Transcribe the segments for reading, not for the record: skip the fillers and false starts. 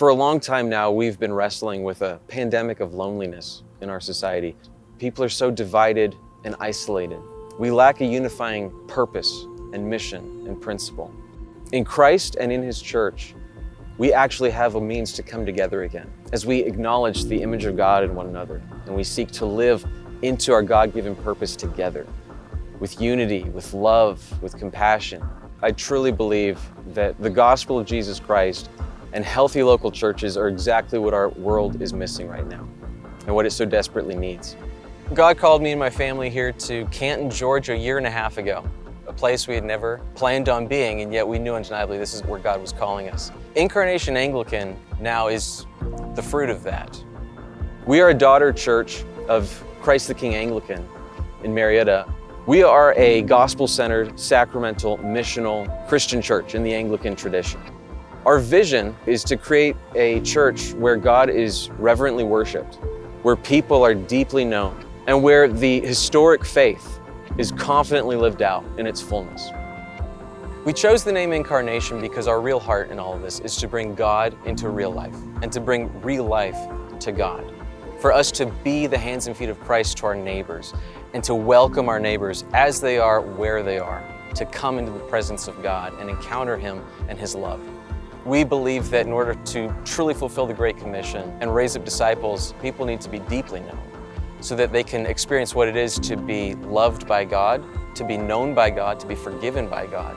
For a long time now, we've been wrestling with a pandemic of loneliness in our society. People are so divided and isolated. We lack a unifying purpose and mission and principle. In Christ and in His church, we actually have a means to come together again as we acknowledge the image of God in one another and we seek to live into our God-given purpose together with unity, with love, with compassion. I truly believe that the gospel of Jesus Christ and healthy local churches are exactly what our world is missing right now and what it so desperately needs. God called me and my family here to Canton, Georgia, a year and a half ago, a place we had never planned on being, and yet we knew undeniably this is where God was calling us. Incarnation Anglican now is the fruit of that. We are a daughter church of Christ the King Anglican in Marietta. We are a gospel-centered, sacramental, missional Christian church in the Anglican tradition. Our vision is to create a church where God is reverently worshiped, where people are deeply known, and where the historic faith is confidently lived out in its fullness. We chose the name Incarnation because our real heart in all of this is to bring God into real life and to bring real life to God. For us to be the hands and feet of Christ to our neighbors and to welcome our neighbors as they are, where they are, to come into the presence of God and encounter Him and His love. We believe that in order to truly fulfill the Great Commission and raise up disciples, people need to be deeply known so that they can experience what it is to be loved by God, to be known by God, to be forgiven by God.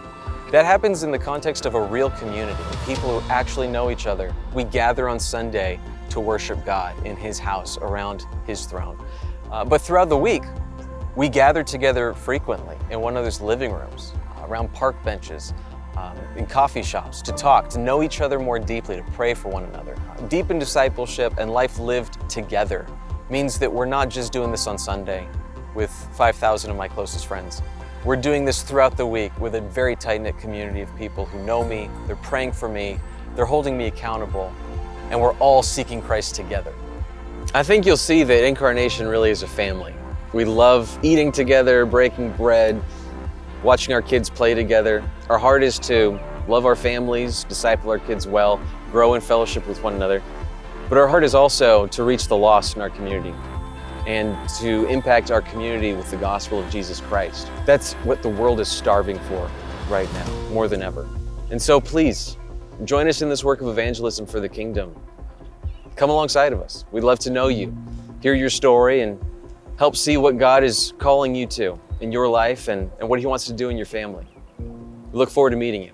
That happens in the context of a real community, people who actually know each other. We gather on Sunday to worship God in His house around His throne. But throughout the week, we gather together frequently in one another's living rooms, around park benches, in coffee shops, to talk, to know each other more deeply, to pray for one another. Deep in discipleship and life lived together means that we're not just doing this on Sunday with 5,000 of my closest friends. We're doing this throughout the week with a very tight-knit community of people who know me, they're praying for me, they're holding me accountable, and we're all seeking Christ together. I think you'll see that Incarnation really is a family. We love eating together, breaking bread, watching our kids play together. Our heart is to love our families, disciple our kids well, grow in fellowship with one another. But our heart is also to reach the lost in our community and to impact our community with the gospel of Jesus Christ. That's what the world is starving for right now, more than ever. And so please, join us in this work of evangelism for the kingdom. Come alongside of us. We'd love to know you, hear your story, and help see what God is calling you to in your life and what He wants to do in your family. We look forward to meeting you.